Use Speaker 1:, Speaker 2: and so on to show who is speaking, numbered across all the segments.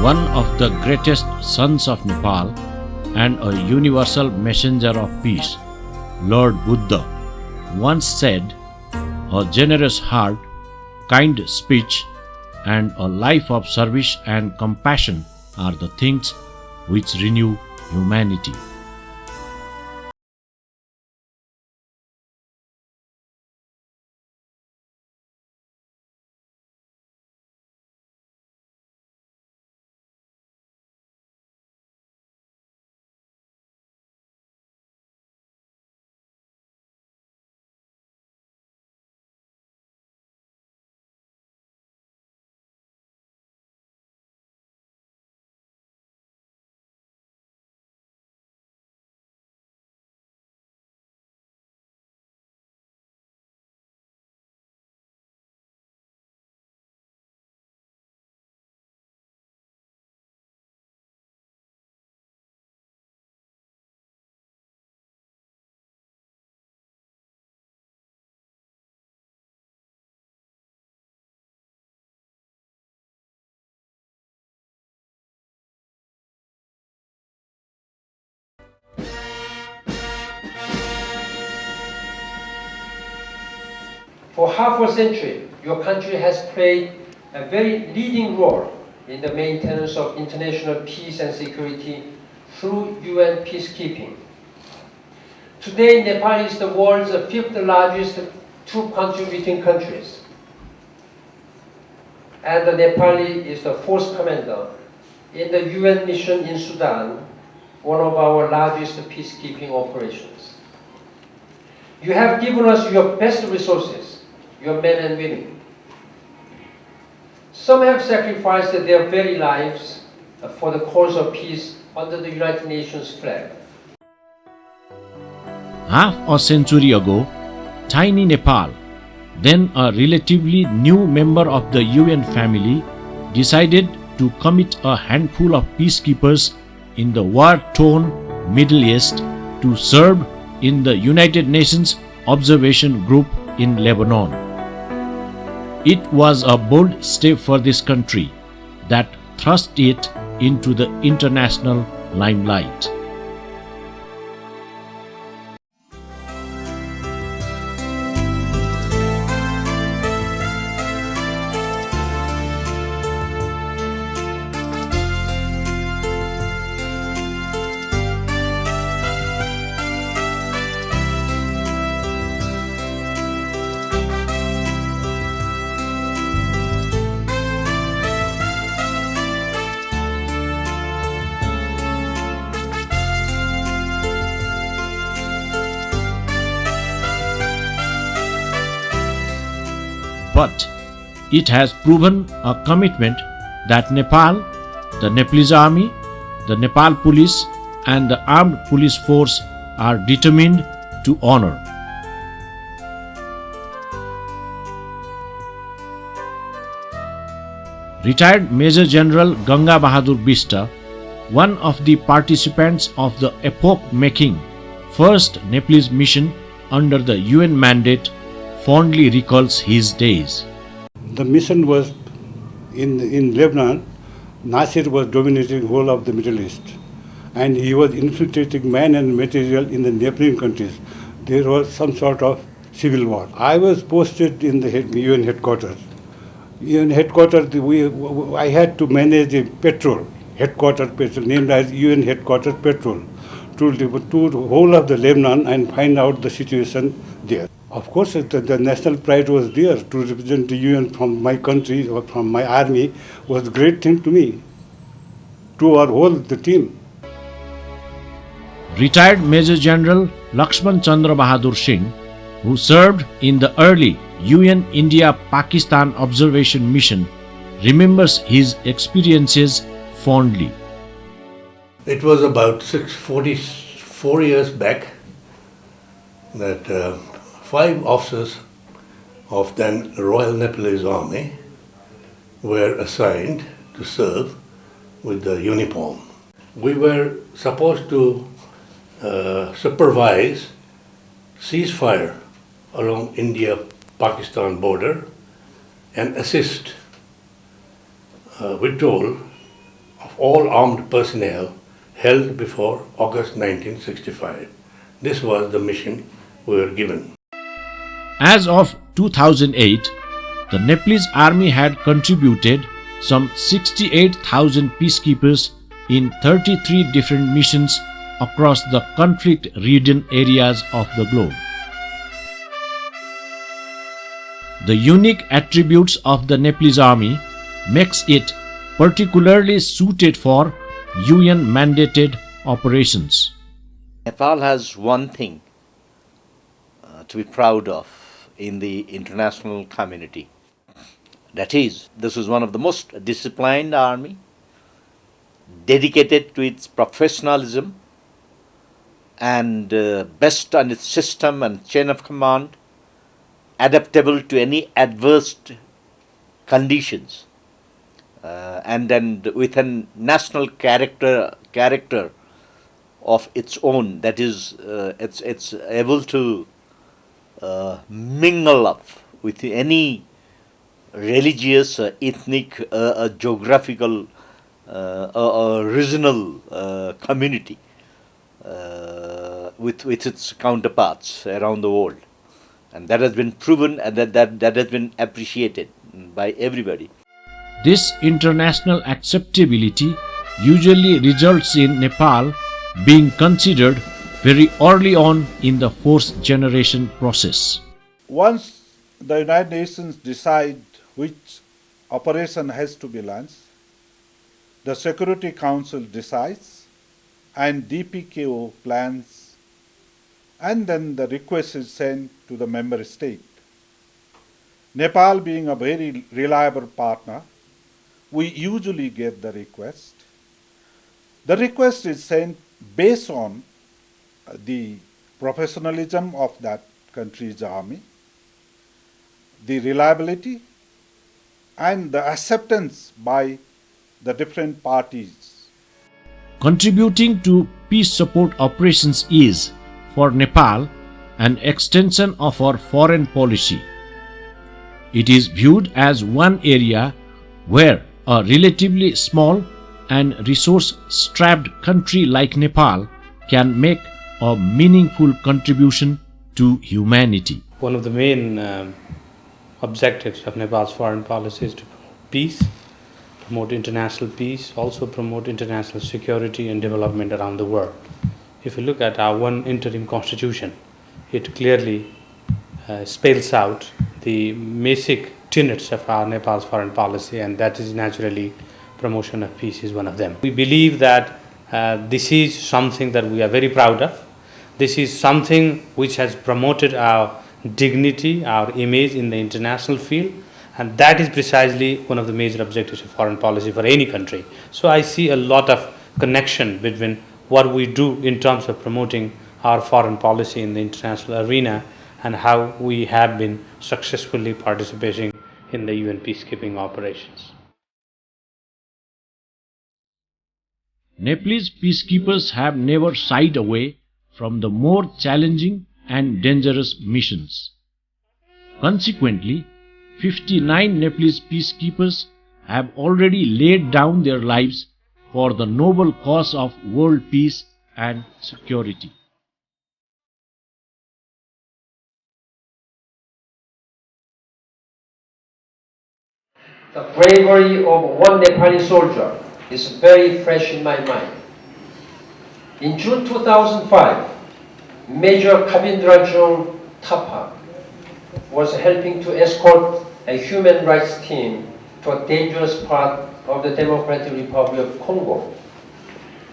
Speaker 1: One of the greatest sons of Nepal and a universal messenger of peace, Lord Buddha, once said, "A generous heart, kind speech, and a life of service and compassion are the things which renew humanity."
Speaker 2: For half a century, your country has played a very leading role in the maintenance of international peace and security through UN peacekeeping. Today, Nepal is the world's fifth largest troop contributing countries, and the Nepali is the force commander in the UN mission in Sudan, one of our largest peacekeeping operations. You have given us your best resources, your men and women. Some have sacrificed their very lives for the cause of peace under the United Nations flag.
Speaker 1: Half a century ago, tiny Nepal, then a relatively new member of the UN family, decided to commit a handful of peacekeepers in the war-torn Middle East to serve in the United Nations Observation Group in Lebanon. It was a bold step for this country that thrust it into the international limelight. But it has proven a commitment that Nepal, the Nepalese army, the Nepal police and the armed police force are determined to honor. Retired Major General Ganga Bahadur Bista, one of the participants of the epoch-making first Nepalese mission under the UN mandate, fondly recalls his days.
Speaker 3: The mission was in Lebanon. Nasir was dominating whole of the Middle East, and he was infiltrating man and material in the neighboring countries. There was some sort of civil war. I was posted in the UN headquarters. UN headquarters, I had to manage the patrol, headquarters patrol, named as UN headquarters patrol, to the whole of the Lebanon and find out the situation there. Of course, the national pride was there. To represent the UN from my country or from my army was a great thing to me, to our whole the team.
Speaker 1: Retired Major General Lakshman Chandra Bahadur Singh, who served in the early UN India Pakistan Observation Mission remembers his experiences fondly.
Speaker 4: It was about 44 years back that 5 officers of then Royal Nepalese Army were assigned to serve with the uniform. We were supposed to supervise ceasefire along India-Pakistan border and assist withdrawal of all armed personnel held before August 1965. This was the mission we were given.
Speaker 1: As of 2008, the Nepalese army had contributed some 68,000 peacekeepers in 33 different missions across the conflict-ridden areas of the globe. The unique attributes of the Nepalese army makes it particularly suited for UN-mandated operations.
Speaker 5: Nepal has one thing to be proud of in the international community. That is, this is one of the most disciplined army, dedicated to its professionalism and based on its system and chain of command, adaptable to any adverse conditions, and then with a national character of its own. That is, it's able to mingle up with any religious, ethnic, geographical, regional community with its counterparts around the world, and that has been proven and that has been appreciated by everybody.
Speaker 1: This international acceptability usually results in Nepal being considered very early on in the force generation process.
Speaker 6: Once the United Nations decide which operation has to be launched, the Security Council decides and DPKO plans, and then the request is sent to the member state. Nepal being a very reliable partner, we usually get the request. The request is sent based on the professionalism of that country's army, the reliability, and the acceptance by the different parties.
Speaker 1: Contributing to peace support operations is, for Nepal, an extension of our foreign policy. It is viewed as one area where a relatively small and resource-strapped country like Nepal can make a meaningful contribution to humanity.
Speaker 7: One of the main objectives of Nepal's foreign policy is to promote peace, promote international peace, also promote international security and development around the world. If you look at our one interim constitution, it clearly spells out the basic tenets of our Nepal's foreign policy, and that is naturally promotion of peace is one of them. We believe that this is something that we are very proud of. This is something which has promoted our dignity, our image in the international field, and that is precisely one of the major objectives of foreign policy for any country. So I see a lot of connection between what we do in terms of promoting our foreign policy in the international arena and how we have been successfully participating in the UN peacekeeping operations.
Speaker 1: Nepalese peacekeepers have never shied away from the more challenging and dangerous missions. Consequently, 59 Nepalese peacekeepers have already laid down their lives for the noble cause of world peace and security.
Speaker 2: The bravery of one Nepali soldier is very fresh in my mind. In June 2005, Major Kabindrajong Thapa was helping to escort a human rights team to a dangerous part of the Democratic Republic of Congo.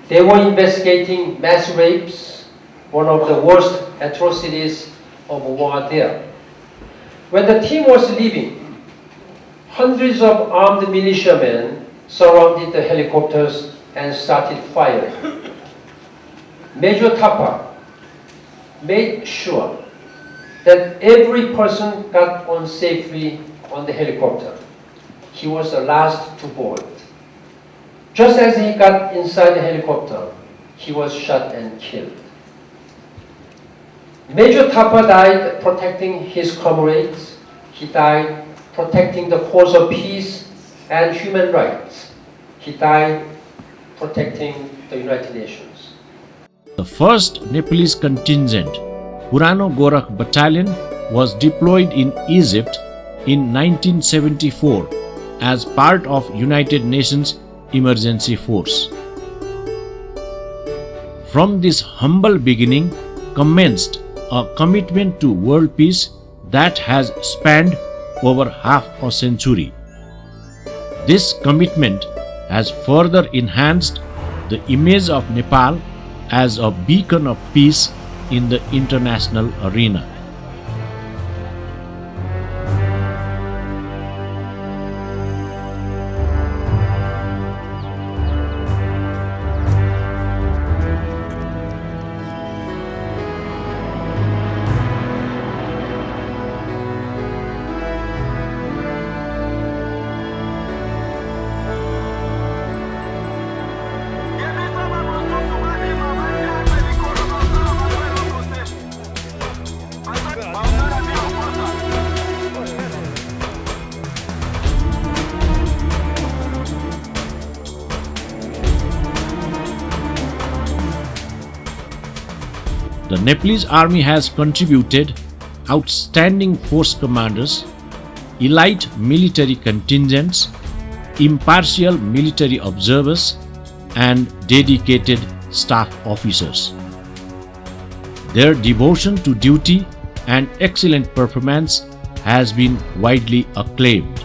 Speaker 2: They were investigating mass rapes, one of the worst atrocities of war there. When the team was leaving, hundreds of armed militiamen surrounded the helicopters and started firing. Major Thapa made sure that every person got on safely on the helicopter. He was the last to board. Just as he got inside the helicopter, he was shot and killed. Major Thapa died protecting his comrades. He died protecting the cause of peace and human rights. He died protecting the United Nations.
Speaker 1: The first Nepalese contingent, Purano Gorakh Battalion, was deployed in Egypt in 1974 as part of United Nations Emergency Force. From this humble beginning commenced a commitment to world peace that has spanned over half a century. This commitment has further enhanced the image of Nepal as a beacon of peace in the international arena. The Nepalese army has contributed outstanding force commanders, elite military contingents, impartial military observers, and dedicated staff officers. Their devotion to duty and excellent performance has been widely acclaimed.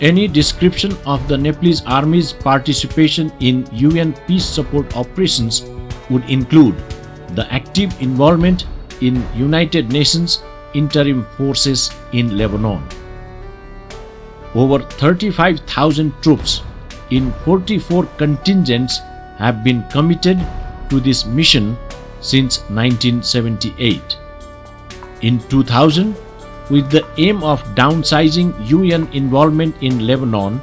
Speaker 1: Any description of the Nepalese Army's participation in UN peace support operations would include the active involvement in United Nations interim forces in Lebanon. Over 35,000 troops in 44 contingents have been committed to this mission since 1978. In 2000, with the aim of downsizing UN involvement in Lebanon,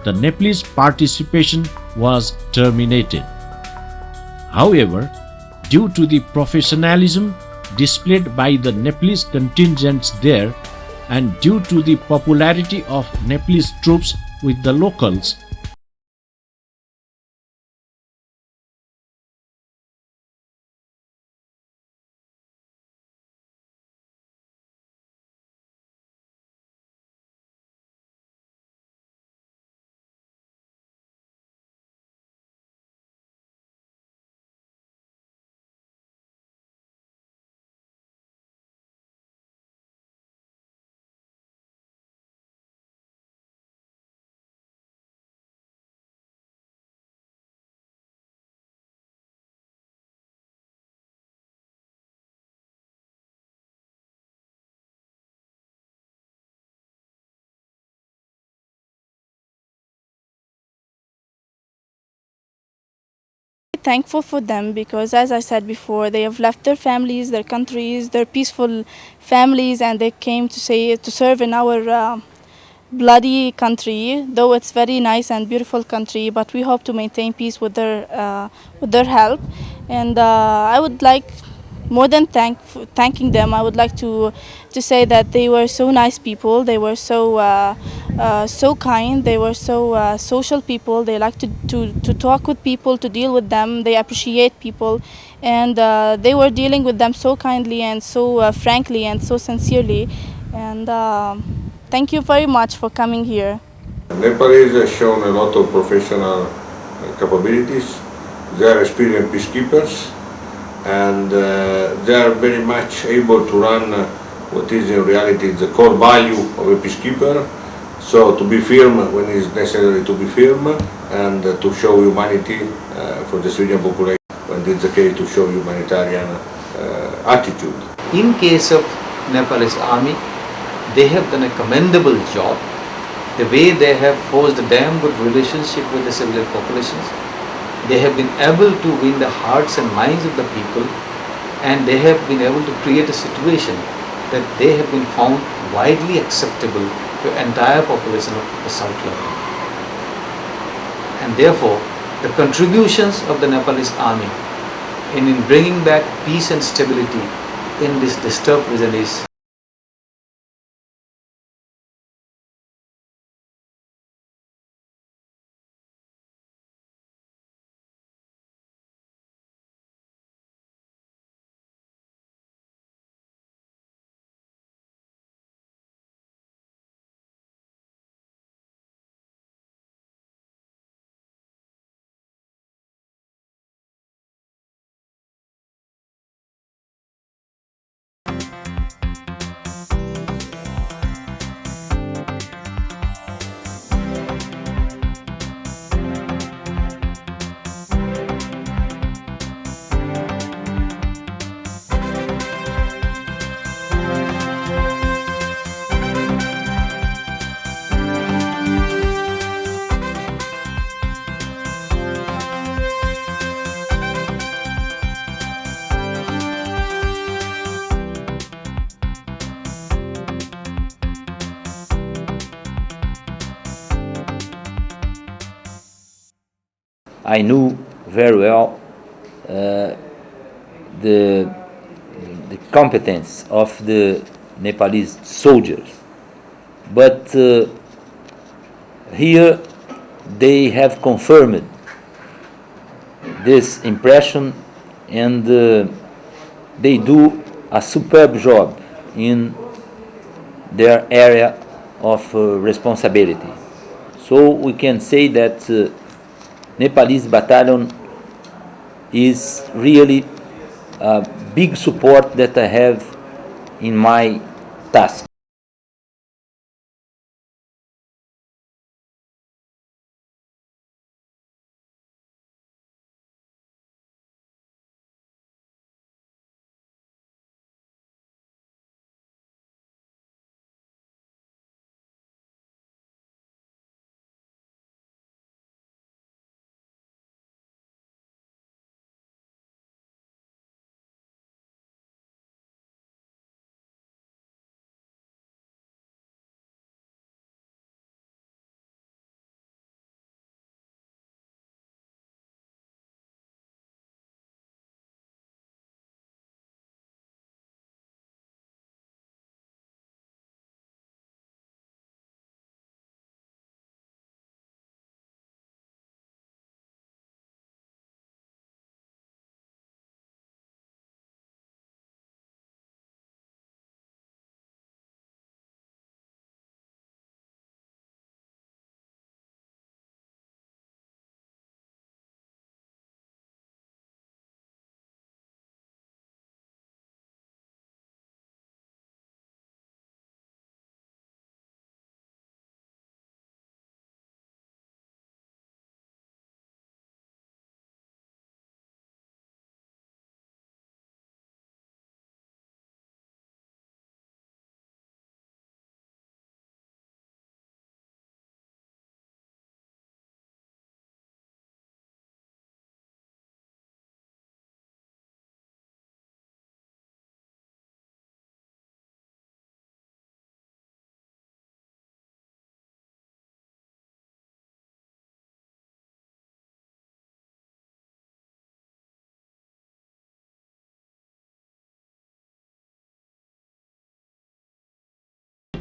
Speaker 1: the Nepalese participation was terminated. However, due to the professionalism displayed by the Nepalese contingents there and due to the popularity of Nepalese troops with the locals,
Speaker 8: Thankful for them because, as I said before, they have left their families, their countries, their peaceful families, and they came to serve in our bloody country. Though it's very nice and beautiful country, but we hope to maintain peace with their help. And I would like, more than thanking them, I would like to say that they were so nice people. They were so kind. They were so social people. They like to talk with people, to deal with them. They appreciate people, and they were dealing with them so kindly and so frankly and so sincerely. And thank you very much for coming here.
Speaker 9: Nepalese have shown a lot of professional capabilities. They are experienced peacekeepers, and they are very much able to run what is in reality the core value of a peacekeeper. So to be firm when it is necessary to be firm, and to show humanity for the civilian population when it's the case to show humanitarian attitude.
Speaker 10: In case of Nepalese army. They have done a commendable job. The way they have forged a damn good relationship with the civilian populations. They have been able to win the hearts and minds of the people, and they have been able to create a situation that they have been found widely acceptable to the entire population of the South Lebanon. And therefore, the contributions of the Nepalese army in bringing back peace and stability in this disturbed region is
Speaker 11: I knew very well the competence of the Nepalese soldiers, but here they have confirmed this impression, and they do a superb job in their area of responsibility. So we can say that Nepalese battalion is really a big support that I have in my task.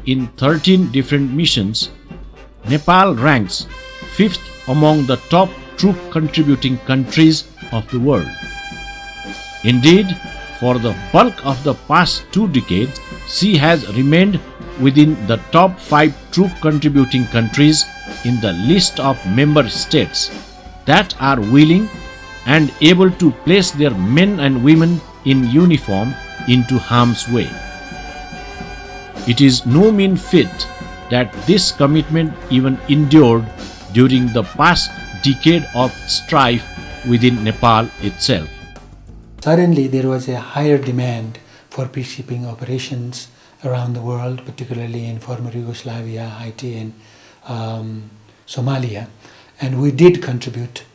Speaker 1: In 13 different missions, Nepal ranks 5th among the top troop contributing countries of the world. Indeed, for the bulk of the past 2 decades, she has remained within the top 5 troop contributing countries in the list of member states that are willing and able to place their men and women in uniform into harm's way. It is no mean feat that this commitment even endured during the past decade of strife within Nepal itself.
Speaker 12: Suddenly there was a higher demand for peacekeeping operations around the world, particularly in former Yugoslavia, Haiti, and Somalia. And we did contribute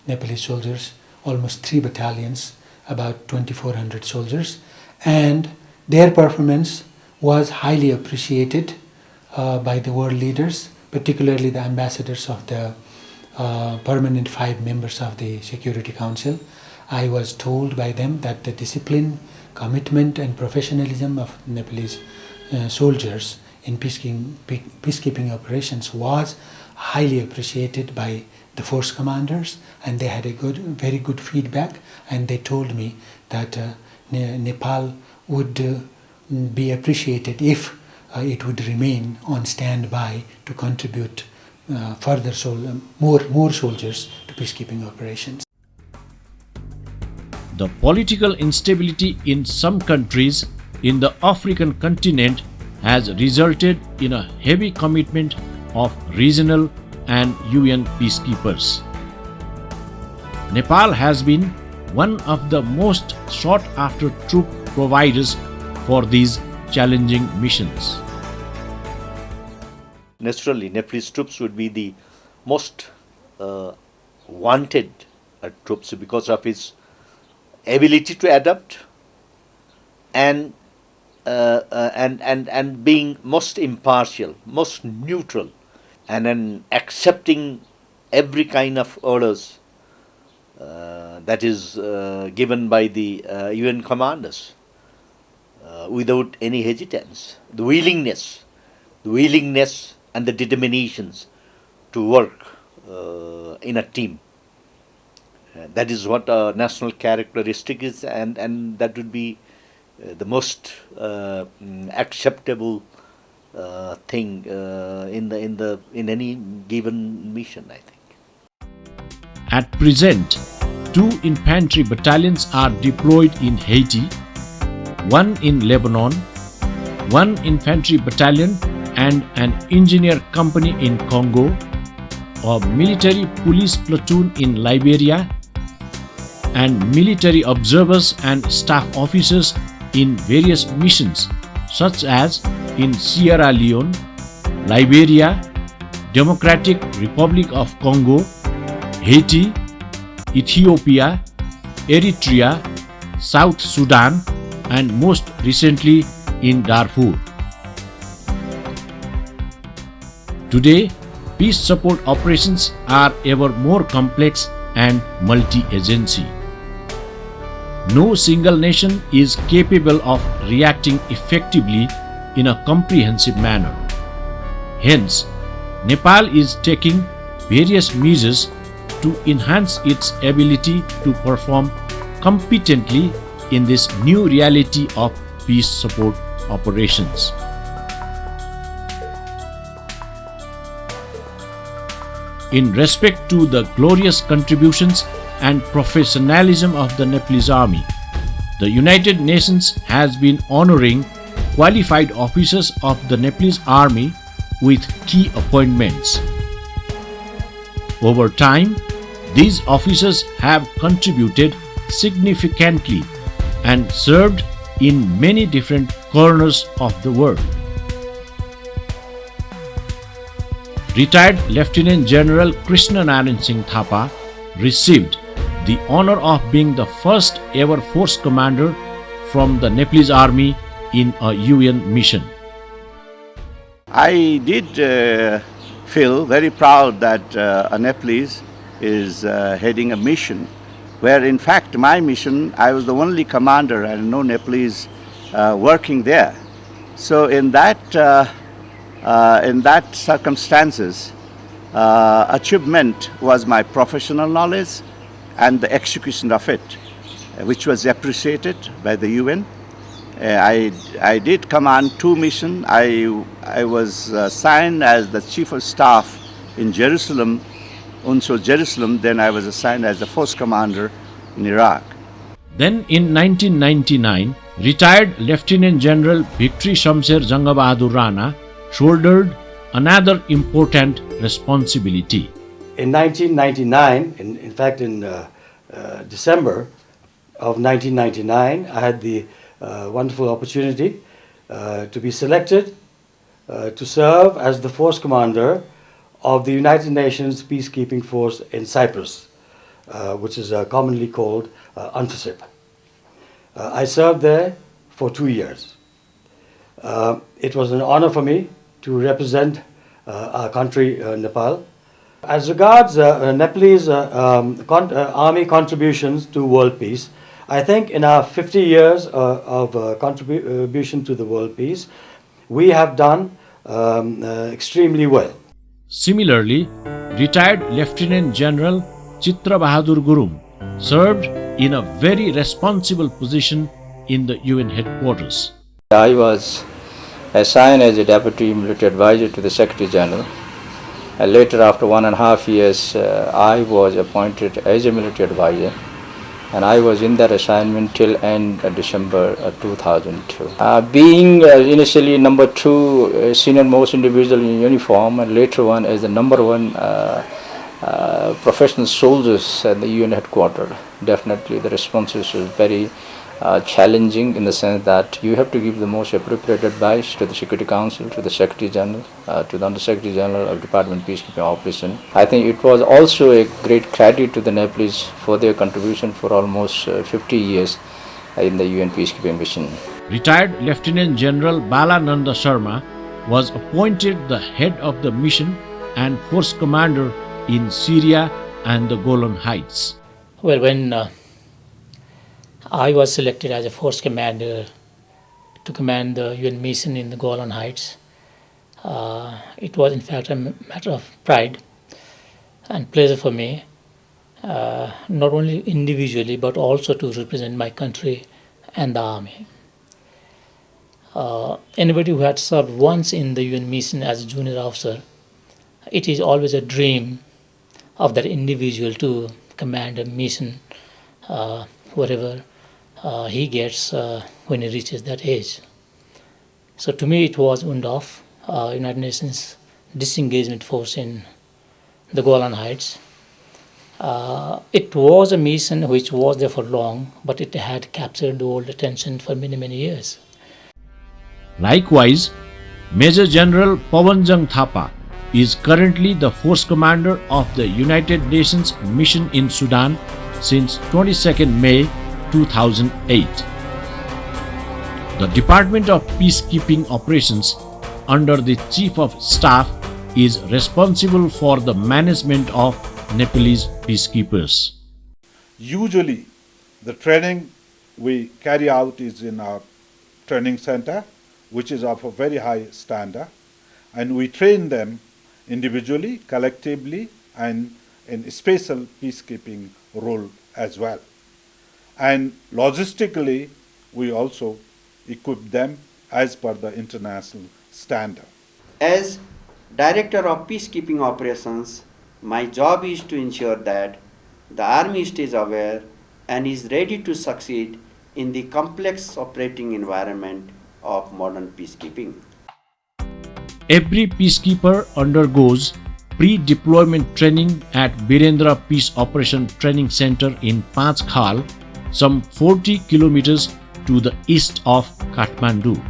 Speaker 12: Nepalese soldiers, almost 3 battalions, about 2,400 soldiers, and their performance was highly appreciated by the world leaders, particularly the ambassadors of the permanent 5 members of the Security Council. I was told by them that the discipline, commitment and professionalism of Nepalese soldiers in peacekeeping operations was highly appreciated by the force commanders, and they had a very good feedback, and they told me that Nepal would be appreciated if it would remain on standby to contribute more soldiers to peacekeeping operations.
Speaker 1: The political instability in some countries in the African continent has resulted in a heavy commitment of regional and UN peacekeepers. Nepal has been one of the most sought-after troop providers for these challenging missions.
Speaker 5: Naturally, Nepalese troops would be the most wanted troops because of its ability to adapt and being most impartial, most neutral, and then accepting every kind of orders that is given by the UN commanders without any hesitance. The willingness and the determinations to work in a team. That is what a national characteristic is, and that would be the most acceptable thing in any given mission, I think.
Speaker 1: At present, 2 infantry battalions are deployed in Haiti, 1 in Lebanon, 1 infantry battalion and an engineer company in Congo, a military police platoon in Liberia, and military observers and staff officers in various missions such as in Sierra Leone, Liberia, Democratic Republic of Congo, Haiti, Ethiopia, Eritrea, South Sudan, and most recently in Darfur. Today, peace support operations are ever more complex and multi-agency. No single nation is capable of reacting effectively in a comprehensive manner. Hence, Nepal is taking various measures to enhance its ability to perform competently in this new reality of peace support operations. In respect to the glorious contributions and professionalism of the Nepalese Army, the United Nations has been honoring qualified officers of the Nepalese Army with key appointments. Over time, these officers have contributed significantly and served in many different corners of the world. Retired Lieutenant General Krishna Narayan Singh Thapa received the honor of being the first ever force commander from the Nepalese Army in a UN mission.
Speaker 13: I did feel very proud that a Nepalese is heading a mission where in fact my mission, I was the only commander and no Nepalese working there. So in that circumstances, achievement was my professional knowledge and the execution of it, which was appreciated by the UN. I did command 2 missions. I was assigned as the Chief of Staff in Jerusalem, UNSO Jerusalem, then I was assigned as the Force Commander in Iraq.
Speaker 1: Then in 1999, retired Lieutenant General Victory Shamsher Jangabahadur Rana shouldered another important responsibility.
Speaker 14: In 1999, in fact in December of 1999, I had the wonderful opportunity to be selected to serve as the force commander of the United Nations Peacekeeping Force in Cyprus, which is commonly called UNFICYP. I served there for 2 years. It was an honor for me to represent our country, Nepal. As regards Nepalese army contributions to world peace, I think in our 50 years of contribution to the world peace, we have done extremely well.
Speaker 1: Similarly, retired Lieutenant General Chitra Bahadur Gurung served in a very responsible position in the UN headquarters.
Speaker 15: I was assigned as a Deputy Military Advisor to the Secretary General. Later, after 1.5 years, I was appointed as a Military Advisor, and I was in that assignment till end December 2002. Being initially number 2 senior most individual in uniform, and later on as the number 1 professional soldiers at the UN headquarters, definitely the responses was very challenging, in the sense that you have to give the most appropriate advice to the Security Council, to the Secretary General, to the Under Secretary General of Department of Peacekeeping Operation. I think it was also a great credit to the Nepalese for their contribution for almost 50 years in the UN Peacekeeping Mission.
Speaker 1: Retired Lieutenant General Balananda Sharma was appointed the head of the mission and force commander in Syria and the Golan Heights.
Speaker 16: Well, when I was selected as a force commander to command the UN mission in the Golan Heights, it was in fact a matter of pride and pleasure for me, not only individually but also to represent my country and the army. Anybody who had served once in the UN mission as a junior officer, it is always a dream of that individual to command a mission wherever he gets when he reaches that age. So to me it was UNDOF, United Nations Disengagement Force in the Golan Heights. It was a mission which was there for long, but it had captured the world attention for many, many years.
Speaker 1: Likewise, Major General Pawanjang Thapa is currently the force commander of the United Nations mission in Sudan since 22nd May 2008. The Department of Peacekeeping Operations under the Chief of Staff is responsible for the management of Nepalese peacekeepers.
Speaker 6: Usually, the training we carry out is in our training center, which is of a very high standard, and we train them individually, collectively, and in special peacekeeping role as well. And logistically, we also equip them as per the international standard.
Speaker 17: As Director of Peacekeeping Operations, my job is to ensure that the Army stays aware and is ready to succeed in the complex operating environment of modern peacekeeping.
Speaker 1: Every peacekeeper undergoes pre-deployment training at Birendra Peace Operation Training Center in Panchkhal, some 40 kilometers to the east of Kathmandu.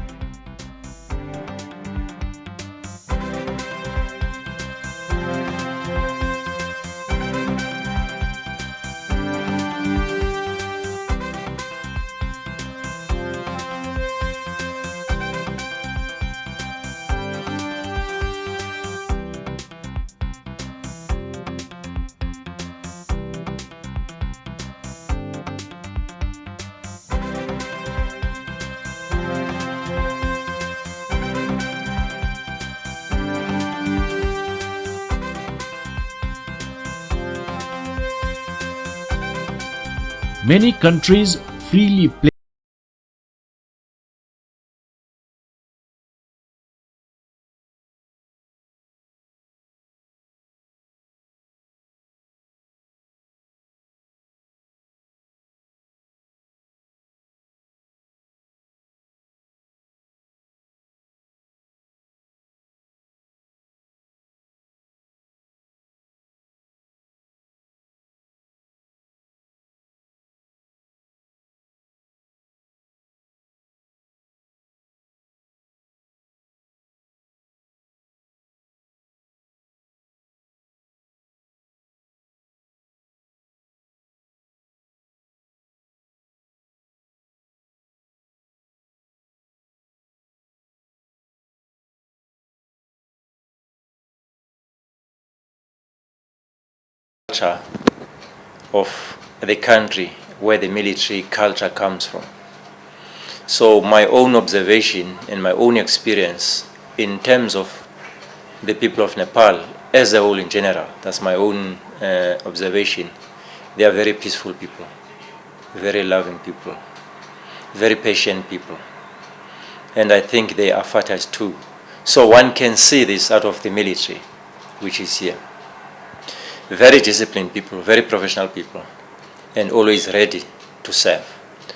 Speaker 1: Many countries freely play
Speaker 18: culture of the country where the military culture comes from. So my own observation and my own experience in terms of the people of Nepal as a whole in general, that's my own observation, they are very peaceful people, very loving people, very patient people. And I think they are fighters too. So one can see this out of the military, which is here. Very disciplined people, very professional people, and always ready to serve.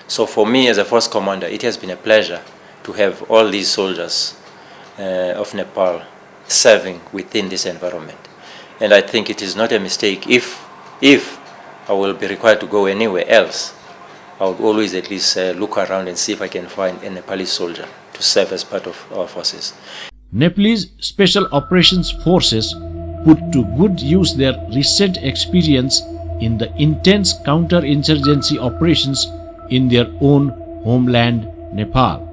Speaker 18: So for me as a force commander, it has been a pleasure to have all these soldiers of Nepal serving within this environment. And I think it is not a mistake if I will be required to go anywhere else, I would always at least look around and see if I can find a Nepalese soldier to serve as part of our forces.
Speaker 1: Nepalese Special Operations Forces put to good use their recent experience in the intense counter-insurgency operations in their own homeland, Nepal.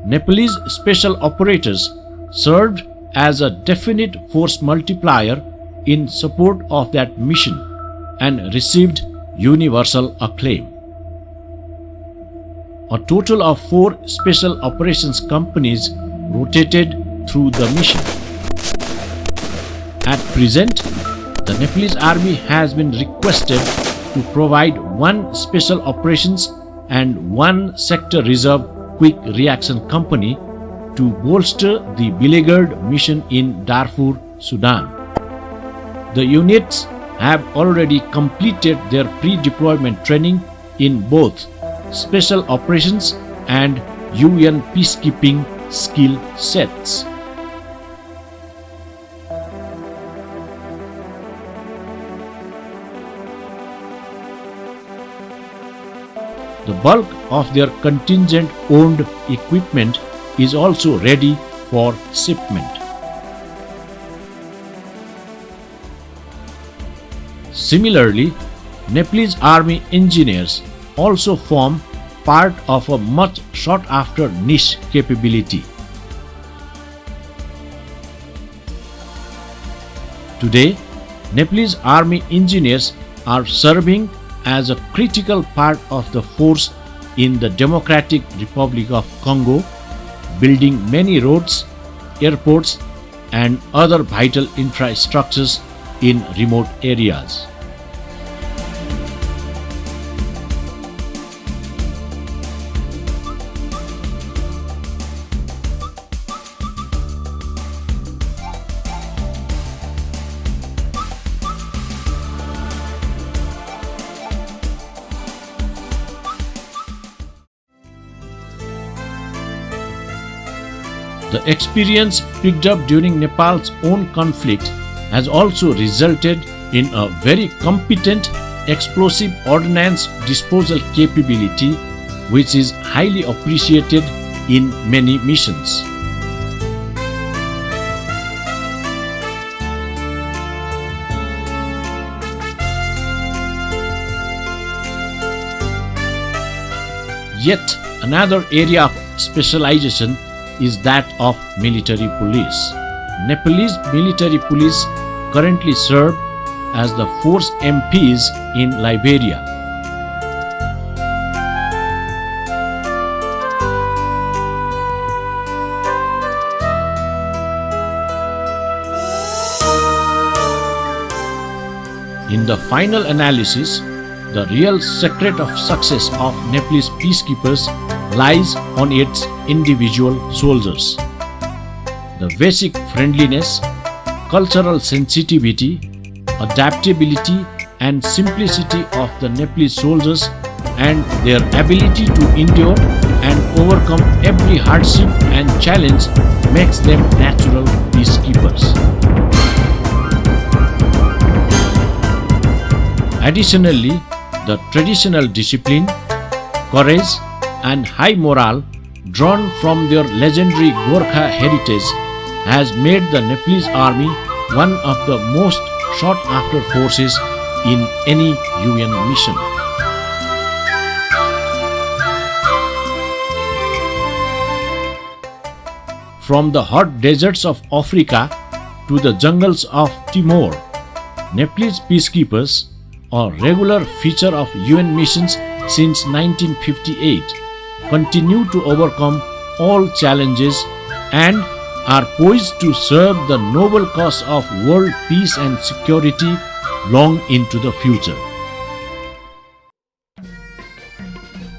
Speaker 1: Nepalese special operators served as a definite force multiplier in support of that mission and received universal acclaim. A total of 4 special operations companies rotated through the mission. At present, the Nepalese Army has been requested to provide 1 special operations and 1 sector reserve quick reaction company to bolster the beleaguered mission in Darfur, Sudan. The units have already completed their pre-deployment training in both special operations and UN peacekeeping skill sets. The bulk of their contingent-owned equipment is also ready for shipment. Similarly, Nepalese Army engineers also form part of a much sought-after niche capability. Today, Nepalese Army engineers are serving as a critical part of the force in the Democratic Republic of Congo, building many roads, airports, and other vital infrastructures in remote areas. The experience picked up during Nepal's own conflict has also resulted in a very competent explosive ordnance disposal capability, which is highly appreciated in many missions. Yet another area of specialization is that of military police. Nepalese military police currently serve as the force MPs in Liberia. In the final analysis, the real secret of success of Nepalese peacekeepers lies on its individual soldiers. The basic friendliness, cultural sensitivity, adaptability and simplicity of the Nepalese soldiers and their ability to endure and overcome every hardship and challenge makes them natural peacekeepers. Additionally, the traditional discipline, courage and high morale drawn from their legendary Gorkha heritage has made the Nepalese army one of the most sought-after forces in any UN mission. From the hot deserts of Africa to the jungles of Timor, Nepalese peacekeepers, a regular feature of UN missions since 1958, continue to overcome all challenges and are poised to serve the noble cause of world peace and security long into the future.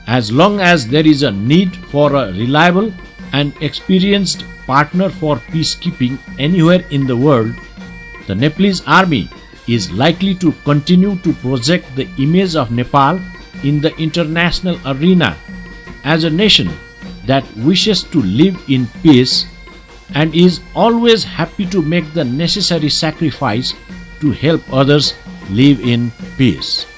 Speaker 1: As long as there is a need for a reliable and experienced partner for peacekeeping anywhere in the world, the Nepalese army is likely to continue to project the image of Nepal in the international arena as a nation that wishes to live in peace and is always happy to make the necessary sacrifice to help others live in peace.